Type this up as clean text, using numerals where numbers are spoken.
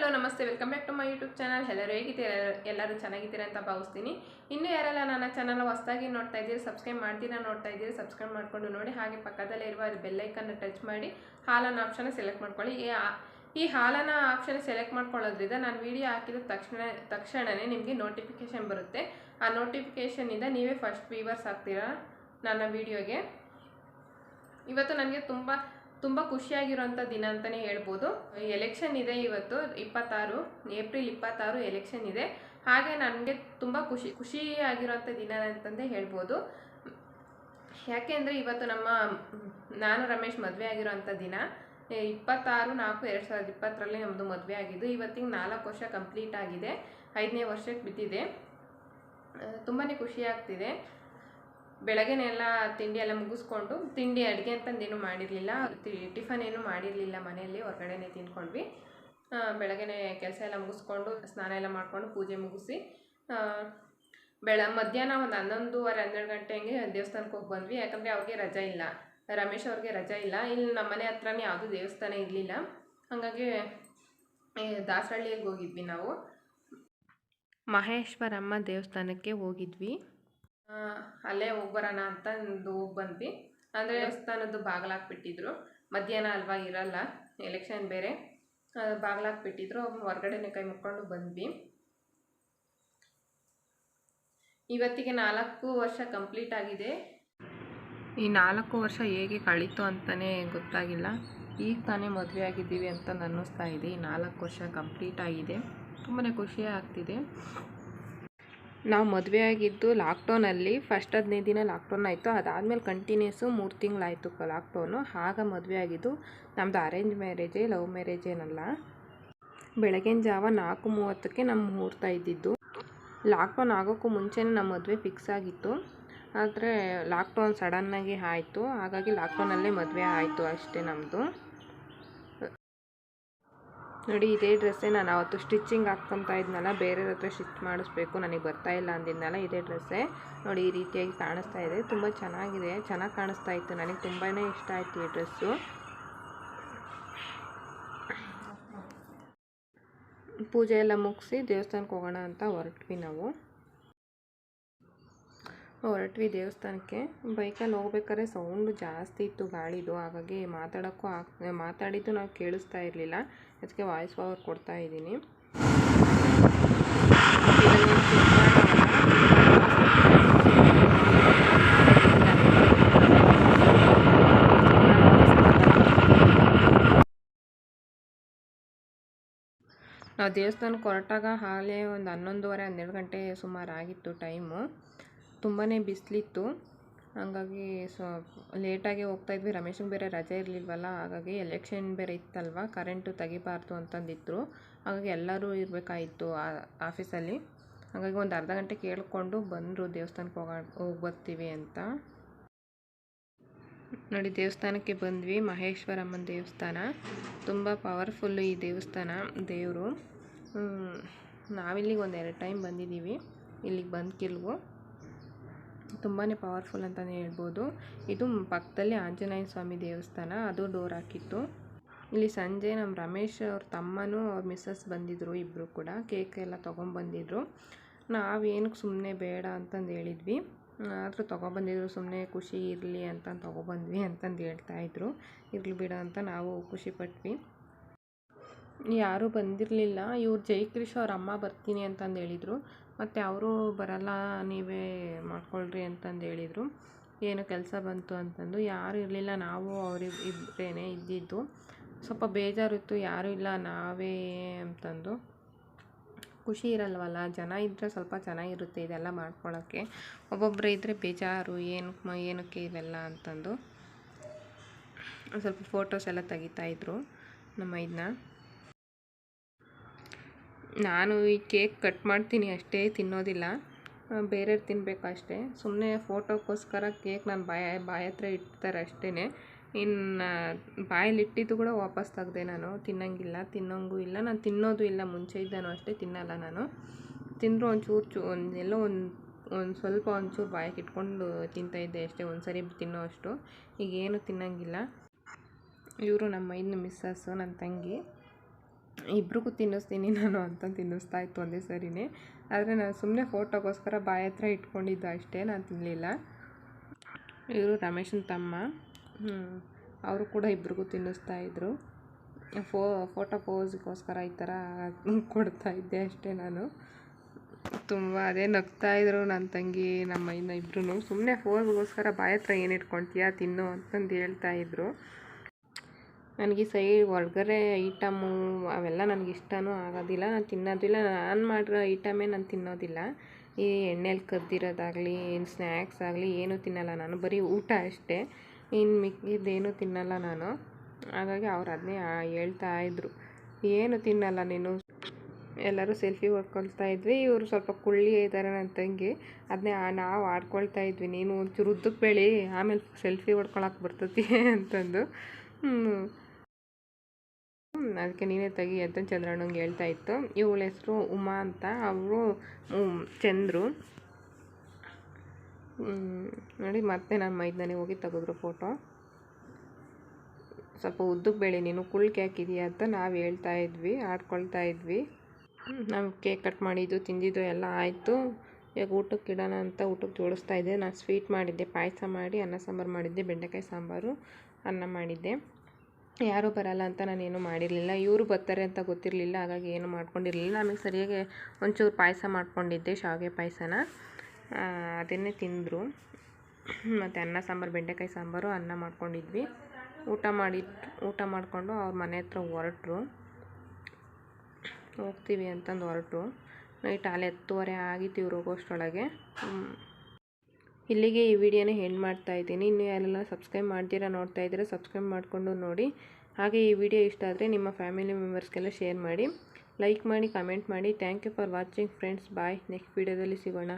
Hello ನಮಸ್ತೆ, welcome back to my YouTube channel. ಎಲ್ಲರೂ ಹೇಗಿದ್ದೀರಾ? ಎಲ್ಲರೂ ಚೆನ್ನಾಗಿದ್ದೀರಾ ಅಂತ ಭಾವಿಸ್ತೀನಿ. ಇನ್ನೂ ಯಾರೆಲ್ಲ ನನ್ನ ಚಾನಲ್ ಹೊಸದಾಗಿ ನೋಡ್ತಾ ಇದ್ದೀರಿ, ಸಬ್ಸ್ಕ್ರೈಬ್ ಮಾಡ್ತೀರಾ ನೋಡ್ತಾ ಇದ್ದೀರಿ, ಸಬ್ಸ್ಕ್ರೈಬ್ ಮಾಡ್ಕೊಂಡು ನೋಡಿ. ಹಾಗೆ ಪಕ್ಕದಲ್ಲೇ ಇರುವ ಬೆಲ್ಲೈಕನ್ನು ಟಚ್ ಮಾಡಿ ಹಾಲನ್ನು ಆಪ್ಷನ್ ಸೆಲೆಕ್ಟ್ ಮಾಡ್ಕೊಳ್ಳಿ. ಈ ಹಾಲನ್ನು ಆಪ್ಷನ್ ಸೆಲೆಕ್ಟ್ ಮಾಡ್ಕೊಳ್ಳೋದ್ರಿಂದ ನಾನು ವಿಡಿಯೋ ಹಾಕಿದ ತಕ್ಷಣವೇ ನಿಮಗೆ ನೋಟಿಫಿಕೇಶನ್ ಬರುತ್ತೆ. ಆ ನೋಟಿಫಿಕೇಷನಿಂದ ನೀವೇ ಫಸ್ಟ್ ವ್ಯೂವರ್ಸ್ ಆಗ್ತೀರಾ ನನ್ನ ವಿಡಿಯೋಗೆ. ಇವತ್ತು ನನಗೆ ತುಂಬ ಖುಷಿಯಾಗಿರುವಂಥ ದಿನ ಅಂತಲೇ ಹೇಳ್ಬೋದು. ಎಲೆಕ್ಷನ್ ಇದೆ ಇವತ್ತು, ಏಪ್ರಿಲ್ 26 ಎಲೆಕ್ಷನ್ ಇದೆ. ಹಾಗೆ ನನಗೆ ತುಂಬ ಖುಷಿಯಾಗಿರುವಂಥ ದಿನ ಅಂತಂದೇ ಹೇಳ್ಬೋದು. ಯಾಕೆಂದರೆ ಇವತ್ತು ನಾನು ರಮೇಶ್ ಮದುವೆ ಆಗಿರೋಂಥ ದಿನ. 26/4/2020 ನಮ್ಮದು ಮದುವೆ ಆಗಿದ್ದು. ಇವತ್ತಿಗೆ 4 ವರ್ಷ ಕಂಪ್ಲೀಟ್ ಆಗಿದೆ, 5ನೇ ವರ್ಷಕ್ಕೆ ಬಿದ್ದಿದೆ. ತುಂಬಾ ಖುಷಿಯಾಗ್ತಿದೆ. ಬೆಳಗ್ಗೆನೆಲ್ಲ ತಿಂಡಿ ಎಲ್ಲ ಮುಗಿಸ್ಕೊಂಡು, ತಿಂಡಿ ಅಡುಗೆ ಅಂತಂದೇನು ಮಾಡಿರಲಿಲ್ಲ, ಟಿಫನ್ ಏನು ಮಾಡಿರಲಿಲ್ಲ ಮನೆಯಲ್ಲಿ, ಹೊರಗಡೆನೇ ತಿಂದ್ಕೊಂಡ್ವಿ. ಬೆಳಗ್ಗೆನೇ ಕೆಲಸ ಎಲ್ಲ ಮುಗಿಸ್ಕೊಂಡು ಸ್ನಾನ ಎಲ್ಲ ಮಾಡಿಕೊಂಡು ಪೂಜೆ ಮುಗಿಸಿ ಮಧ್ಯಾಹ್ನ ಒಂದು 11:30-12 ಗಂಟೆ ಹಂಗೆ ದೇವಸ್ಥಾನಕ್ಕೆ ಹೋಗಿ ಬಂದ್ವಿ. ಯಾಕಂದರೆ ಅವ್ರಿಗೆ ರಜೆ ಇಲ್ಲ, ರಮೇಶ್ ಅವ್ರಿಗೆ ರಜೆ ಇಲ್ಲ. ಇಲ್ಲಿ ನಮ್ಮ ಮನೆ ಹತ್ರನೇ ಯಾವುದೂ ದೇವಸ್ಥಾನ ಇರಲಿಲ್ಲ. ಹಾಗಾಗಿ ದಾಸರಳ್ಳಿಗೆ ಹೋಗಿದ್ವಿ. ನಾವು ಮಹೇಶ್ವರಮ್ಮ ದೇವಸ್ಥಾನಕ್ಕೆ ಹೋಗಿದ್ವಿ. ಅಲ್ಲೇ ಹೋಗ್ಬರೋಣ ಅಂತ ಹೋಗಿ ಬಂದ್ವಿ. ಅಂದರೆ ದೇವಸ್ಥಾನದ್ದು ಬಾಗಿಲಾಕ್ಬಿಟ್ಟಿದ್ರು. ಮಧ್ಯಾಹ್ನ ಅಲ್ವಾ, ಇರಲ್ಲ, ಎಲೆಕ್ಷನ್ ಬೇರೆ, ಬಾಗಿಲಾಕ್ಬಿಟ್ಟಿದ್ರು. ಹೊರಗಡೆನೇ ಕೈ ಮುಕ್ಕೊಂಡು ಬಂದ್ವಿ. ಇವತ್ತಿಗೆ 4 ವರ್ಷ ಕಂಪ್ಲೀಟ್ ಆಗಿದೆ. ಈ 4 ವರ್ಷ ಹೇಗೆ ಕಳೀತು ಅಂತಲೇ ಗೊತ್ತಾಗಿಲ್ಲ. ಈಗ ತಾನೇ ಮದುವೆ ಆಗಿದ್ದೀವಿ ಅಂತ ಅನ್ನಿಸ್ತಾ ಇದೆ. ಈ 4 ವರ್ಷ ಕಂಪ್ಲೀಟ್ ಆಗಿದೆ, ತುಂಬಾ ಖುಷಿ ಆಗ್ತಿದೆ. ನಾವು ಮದುವೆ ಆಗಿದ್ದು ಲಾಕ್ಡೌನಲ್ಲಿ. ಫಸ್ಟ್ 15 ದಿನ ಲಾಕ್ಡೌನ್ ಆಯಿತು. ಅದಾದಮೇಲೆ ಕಂಟಿನ್ಯೂಸು 3 ತಿಂಗಳಾಯಿತು ಲಾಕ್ಡೌನು. ಆಗ ಮದುವೆ ಆಗಿದ್ದು. ನಮ್ಮದು ಅರೇಂಜ್ ಮ್ಯಾರೇಜೇ, ಲವ್ ಮ್ಯಾರೇಜ್ ಏನಲ್ಲ. ಬೆಳಗಿನ ಜಾವ 4:30ಕ್ಕೆ ನಮ್ಮ ಮುಹೂರ್ತ ಇದ್ದಿದ್ದು. ಲಾಕ್ಡೌನ್ ಆಗೋಕ್ಕೂ ಮುಂಚೆನೇ ನಮ್ಮ ಮದುವೆ ಫಿಕ್ಸ್ ಆಗಿತ್ತು. ಆದರೆ ಲಾಕ್ಡೌನ್ ಸಡನ್ನಾಗಿ ಆಯಿತು. ಹಾಗಾಗಿ ಲಾಕ್ಡೌನಲ್ಲೇ ಮದುವೆ ಆಯಿತು ಅಷ್ಟೇ ನಮ್ಮದು. ನೋಡಿ, ಇದೇ ಡ್ರೆಸ್ಸೇ ನಾನು ಅವತ್ತು ಸ್ಟಿಚ್ಚಿಂಗ್ ಹಾಕ್ಕೊತಾ ಇದ್ನಲ್ಲ, ಬೇರೆಯವ್ರ ಹತ್ರ ಸ್ಟಿಚ್ ಮಾಡಿಸ್ಬೇಕು, ನನಗೆ ಬರ್ತಾಯಿಲ್ಲ ಅಂದಿದ್ನಲ್ಲ, ಇದೇ ಡ್ರೆಸ್ಸೇ. ನೋಡಿ, ಈ ರೀತಿಯಾಗಿ ಕಾಣಿಸ್ತಾ ಇದೆ. ತುಂಬ ಚೆನ್ನಾಗಿದೆ, ಚೆನ್ನಾಗಿ ಕಾಣಿಸ್ತಾ ಇತ್ತು. ನನಗೆ ತುಂಬಾ ಇಷ್ಟ ಆಯಿತು ಈ ಡ್ರೆಸ್ಸು. ಪೂಜೆ ಎಲ್ಲ ಮುಗಿಸಿ ದೇವಸ್ಥಾನಕ್ಕೆ ಹೋಗೋಣ ಅಂತ ಹೊರಟ್ವಿ ದೇವಸ್ಥಾನಕ್ಕೆ. ಬೈಕಲ್ಲಿ ಹೋಗ್ಬೇಕಾದ್ರೆ ಸೌಂಡು ಜಾಸ್ತಿ ಇತ್ತು ಗಾಳಿದು. ಹಾಗಾಗಿ ಮಾತಾಡಿದ್ದು ನಾವು ಕೇಳಿಸ್ತಾ ಇರಲಿಲ್ಲ. ಅದಕ್ಕೆ ವಾಯ್ಸ್ ಓವರ್ ಕೊಡ್ತಾ ಇದ್ದೀನಿ. ನಾವು ದೇವಸ್ಥಾನಕ್ಕೆ ಹೊರಟಾಗ ಹಾಲೇ ಒಂದು 11:30-12 ಗಂಟೆ ಸುಮಾರು ಆಗಿತ್ತು ಟೈಮು. ತುಂಬಾ ಬಿಸಿಲಿತ್ತು. ಹಾಗಾಗಿ ಲೇಟಾಗಿ ಹೋಗ್ತಾಯಿದ್ವಿ. ರಮೇಶಂಗೆ ಬೇರೆ ರಜೆ ಇರಲಿಲ್ವಲ್ಲ, ಹಾಗಾಗಿ ಎಲೆಕ್ಷನ್ ಬೇರೆ ಇತ್ತಲ್ವ, ಕರೆಂಟು ತೆಗಿಬಾರ್ದು ಅಂತಂದಿದ್ರು. ಹಾಗಾಗಿ ಎಲ್ಲರೂ ಇರಬೇಕಾಯಿತು ಆಫೀಸಲ್ಲಿ. ಹಾಗಾಗಿ ಒಂದು ಅರ್ಧ ಗಂಟೆ ಕೇಳಿಕೊಂಡು ಬಂದರು ದೇವಸ್ಥಾನಕ್ಕೆ ಹೋಗಿ ಬರ್ತೀವಿ ಅಂತ. ನೋಡಿ, ದೇವಸ್ಥಾನಕ್ಕೆ ಬಂದ್ವಿ. ಮಹೇಶ್ವರಮ್ಮನ ದೇವಸ್ಥಾನ ತುಂಬ ಪವರ್ಫುಲ್ಲು ಈ ದೇವಸ್ಥಾನ, ದೇವರು. ನಾವಿಲ್ಲಿಗೆ ಒಂದು 2 ಟೈಮ್ ಬಂದಿದ್ದೀವಿ. ಇಲ್ಲಿಗೆ ಬಂದ್ಕಿಲ್ವು. ತುಂಬಾ ಪವರ್ಫುಲ್ ಅಂತಲೇ ಹೇಳ್ಬೋದು. ಇದು ಪಕ್ಕದಲ್ಲಿ ಆಂಜನೇಯ ಸ್ವಾಮಿ ದೇವಸ್ಥಾನ, ಅದು ಡೋರ್ ಹಾಕಿತ್ತು. ಇಲ್ಲಿ ಸಂಜೆ ನಮ್ಮ ರಮೇಶ್ ಅವ್ರ ತಮ್ಮನೂ ಅವ್ರ ಮಿಸ್ಸಸ್ ಬಂದಿದ್ದರು, ಇಬ್ಬರು ಕೂಡ. ಕೇಕ್ ಎಲ್ಲ ತೊಗೊಂಬಂದಿದ್ರು. ನಾವೇನಕ್ಕೆ ಸುಮ್ಮನೆ ಬೇಡ ಅಂತಂದು ಹೇಳಿದ್ವಿ. ಆದರೂ ತೊಗೊಬಂದಿದ್ರು. ಸುಮ್ಮನೆ ಖುಷಿ ಇರಲಿ ಅಂತ ತೊಗೊಬಂದ್ವಿ ಅಂತಂದು ಹೇಳ್ತಾಯಿದ್ರು. ಇರಲಿ ಬಿಡ ಅಂತ ನಾವು ಖುಷಿಪಟ್ವಿ. ಯಾರೂ ಬಂದಿರಲಿಲ್ಲ. ಇವ್ರು ಜಯಕೃಷ್ ಅವ್ರ ಅಮ್ಮ ಬರ್ತೀನಿ ಅಂತಂದು ಹೇಳಿದರು. ಮತ್ತು ಅವರು ಬರಲ್ಲ, ನೀವೇ ಮಾಡ್ಕೊಳ್ರಿ ಅಂತಂದು ಹೇಳಿದರು. ಏನು ಕೆಲಸ ಬಂತು ಅಂತಂದು. ಯಾರೂ ಇರಲಿಲ್ಲ, ನಾವು ಇಬ್ಬರೇ ಇದ್ದಿದ್ದು. ಸ್ವಲ್ಪ ಬೇಜಾರಿತ್ತು, ಯಾರೂ ಇಲ್ಲ ನಾವೇ ಅಂತಂದು. ಖುಷಿ ಇರಲ್ವಲ್ಲ, ಜನ ಇದ್ದರೆ ಸ್ವಲ್ಪ ಚೆನ್ನಾಗಿರುತ್ತೆ ಇದೆಲ್ಲ ಮಾಡ್ಕೊಳ್ಳೋಕ್ಕೆ. ಒಬ್ಬೊಬ್ಬರೇ ಇದ್ದರೆ ಬೇಜಾರು, ಏನಕ್ಕೆ ಇವೆಲ್ಲ ಅಂತಂದು. ಸ್ವಲ್ಪ ಫೋಟೋಸ್ ಎಲ್ಲ ತೆಗಿತಾಯಿದ್ರು ನಮ್ಮ ನಾನು ಈ ಕೇಕ್ ಕಟ್ ಮಾಡ್ತೀನಿ ಅಷ್ಟೇ, ತಿನ್ನೋದಿಲ್ಲ. ಬೇರೆಯವ್ರು ತಿನ್ನಬೇಕು ಅಷ್ಟೇ. ಸುಮ್ಮನೆ ಫೋಟೋಕ್ಕೋಸ್ಕರ ಕೇಕ್ ನಾನು ಬಾಯಿ ಹತ್ರ ಇಡ್ತಾರೆ ಅಷ್ಟೇ. ಇನ್ನು ಬಾಯಲ್ಲಿ ಇಟ್ಟಿದ್ದು ಕೂಡ ವಾಪಸ್ ತೆಗ್ದೆ. ನಾನು ತಿನ್ನೋಂಗೂ ಇಲ್ಲ. ನಾನು ತಿನ್ನೋದು ಇಲ್ಲ, ಮುಂಚೆ ಇದ್ದಾನು ಅಷ್ಟೇ, ತಿನ್ನಲ್ಲ ನಾನು. ತಿಂದರೂ ಎಲ್ಲೋ ಒಂದು ಸ್ವಲ್ಪ ಒಂಚೂರು ಬಾಯಿಗೆ ಇಟ್ಕೊಂಡು ತಿಂತಾಯಿದ್ದೆ ಅಷ್ಟೇ, ಒಂದು ಸರಿ ತಿನ್ನೋ ಅಷ್ಟು. ಈಗೇನು ತಿನ್ನೋಂಗಿಲ್ಲ. ಇವರು ನಮ್ಮ ಮಿಸ್ಸಸ್ಸು, ನನ್ನ ತಂಗಿ. ಇಬ್ರಿಗೂ ತಿನ್ನಿಸ್ತೀನಿ ನಾನು ಅಂತ ತಿನ್ನಿಸ್ತಾ ಇತ್ತು ಒಂದೇ ಸರಿನೇ. ಆದರೆ ನಾನು ಸುಮ್ಮನೆ ಫೋಟೋಗೋಸ್ಕರ ಬಾಯಿ ಹತ್ರ ಇಟ್ಕೊಂಡಿದ್ದು ಅಷ್ಟೇ, ನಾನು ತಿನ್ನಲಿಲ್ಲ. ಇವರು ರಮೇಶನ ತಮ್ಮ, ಅವರು ಕೂಡ ಇಬ್ರಿಗೂ ತಿನ್ನಿಸ್ತಾಯಿದ್ರು. ಫೋಟೋ ಪೋಸ್ಗೋಸ್ಕರ ಈ ಥರ ಕೊಡ್ತಾಯಿದ್ದೆ ಅಷ್ಟೇ ನಾನು. ತುಂಬ ಅದೇ ನಗ್ತಾಯಿದ್ರು ನನ್ನ ತಂಗಿ ನಮ್ಮ ಇಬ್ಬರೂ. ಸುಮ್ಮನೆ ಫೋನ್ಗೋಸ್ಕರ ಬಾಯಿ ಹತ್ರ ಏನು ಇಟ್ಕೊಳ್ತೀಯಾ ತಿನ್ನು ಅಂತಂದು ಹೇಳ್ತಾಯಿದ್ರು. ನನಗೆ ಒಳಗಡೆ ಐಟಮು ಅವೆಲ್ಲ ನನಗೆ ಇಷ್ಟನೂ ಆಗೋದಿಲ್ಲ, ನಾನು ತಿನ್ನೋದಿಲ್ಲ. ನಾನು ಮಾಡಿರೋ ಐಟಮೇ ನಾನು ತಿನ್ನೋದಿಲ್ಲ. ಈ ಎಣ್ಣೆಲಿ ಕದ್ದಿರೋದಾಗಲಿ ಏನು ಸ್ನ್ಯಾಕ್ಸ್ ಆಗಲಿ ಏನೂ ತಿನ್ನಲ್ಲ ನಾನು, ಬರೀ ಊಟ ಅಷ್ಟೇ. ಇನ್ನು ಮಿಕ್ಕಿದ್ದೇನೂ ತಿನ್ನಲ್ಲ ನಾನು. ಹಾಗಾಗಿ ಅವ್ರು ಅದನ್ನೇ ಹೇಳ್ತಾಯಿದ್ರು, ಏನು ತಿನ್ನಲ್ಲ ನೀನು. ಎಲ್ಲರೂ ಸೆಲ್ಫಿ ಹೊಡ್ಕೊಳ್ತಾ ಇದ್ವಿ. ಇವರು ಸ್ವಲ್ಪ ಕುಳ್ಳಿ ಇದ್ದಾರೆ ನನ್ನ ತಂಗಿ, ಅದನ್ನೇ ನಾವು ಆಡ್ಕೊಳ್ತಾ ಇದ್ವಿ, ನೀನು ಒಂಚೂರು ಉದ್ದಕ್ಕೆ ಬೆಳಿ ಆಮೇಲೆ ಸೆಲ್ಫಿ ಹೊಡ್ಕೊಳಕ್ಕೆ ಬರ್ತತಿ ಅಂತಂದು. ಅದಕ್ಕೆ ನೀನೇ ತೆಗಿ ಅಂತ ಚಂದ್ರಣ್ಣಂಗೆ ಹೇಳ್ತಾ ಇತ್ತು. ಇವಳ ಹೆಸರು ಉಮಾ ಅಂತ, ಅವರು ಚಂದ್ರು. ನೋಡಿ ಮತ್ತೆ ನಾನು ಮೈದಾನೆ ಹೋಗಿ ತೆಗೆದ್ರು ಫೋಟೋ. ಸ್ವಲ್ಪ ಉದ್ದಕ್ಕೆ ಬೆಳಿ ನೀನು, ಕುಳ್ಳಿಗೆ ಹಾಕಿದೀಯ ಅಂತ ನಾವು ಹೇಳ್ತಾ ಇದ್ವಿ, ಆಡ್ಕೊಳ್ತಾ ಇದ್ವಿ. ನಾವು ಕೇಕ್ ಕಟ್ ಮಾಡಿದ್ದು ತಿಂದಿದ್ದು ಎಲ್ಲ ಆಯಿತು. ಈಗ ಊಟಕ್ಕೆ ಇಡೋಣ ಅಂತ ಊಟಕ್ಕೆ ಜೋಡಿಸ್ತಾ ಇದ್ದೆ. ನಾನು ಸ್ವೀಟ್ ಮಾಡಿದ್ದೆ, ಪಾಯಸ ಮಾಡಿ ಅನ್ನ ಸಾಂಬಾರು ಮಾಡಿದ್ದೆ, ಬೆಂಡೆಕಾಯಿ ಸಾಂಬಾರು, ಅನ್ನ ಮಾಡಿದ್ದೆ. ಯಾರೂ ಬರಲ್ಲ ಅಂತ ನಾನೇನು ಮಾಡಿರಲಿಲ್ಲ, ಇವರು ಬರ್ತಾರೆ ಅಂತ ಗೊತ್ತಿರಲಿಲ್ಲ, ಹಾಗಾಗಿ ಏನು ಮಾಡ್ಕೊಂಡಿರಲಿಲ್ಲ. ಆಮೇಲೆ ಸರಿಯಾಗಿ ಒಂಚೂರು ಪಾಯಸ ಮಾಡ್ಕೊಂಡಿದ್ದೆ, ಶಾವಿಗೆ ಪಾಯಸನ, ಅದನ್ನೇ ತಿಂದರು. ಮತ್ತು ಅನ್ನ ಸಾಂಬಾರು, ಬೆಂಡೆಕಾಯಿ ಸಾಂಬಾರು, ಅನ್ನ ಮಾಡ್ಕೊಂಡಿದ್ವಿ. ಊಟ ಮಾಡಿಕೊಂಡು ಅವ್ರ ಮನೆ ಹತ್ರ ಹೊರಟರು, ಹೋಗ್ತೀವಿ ಅಂತಂದು ಹೊರಟರು. ನೈಟ್ 10:30 ಆಗಿತ್ತು ಇವ್ರು ಹೋಗೋಷ್ಟರೊಳಗೆ. ಇಲ್ಲಿಗೆ ಈ ವಿಡಿಯೋನ ಎಂಡ್ ಮಾಡ್ತಾಯಿದ್ದೀನಿ. ಇನ್ನು ಯಾರೆಲ್ಲ ಸಬ್ಸ್ಕ್ರೈಬ್ ಮಾಡ್ತೀರಾ ನೋಡ್ತಾ ಇದ್ದೀರಾ, ಸಬ್ಸ್ಕ್ರೈಬ್ ಮಾಡಿಕೊಂಡು ನೋಡಿ. ಹಾಗೆ ಈ ವಿಡಿಯೋ ಇಷ್ಟ ಆದರೆ ನಿಮ್ಮ ಫ್ಯಾಮಿಲಿ ಮೆಂಬರ್ಸ್ಗೆಲ್ಲ ಶೇರ್ ಮಾಡಿ, ಲೈಕ್ ಮಾಡಿ, ಕಮೆಂಟ್ ಮಾಡಿ. Thank you for watching friends. Bye. Next ವಿಡಿಯೋದಲ್ಲಿ ಸಿಗೋಣ.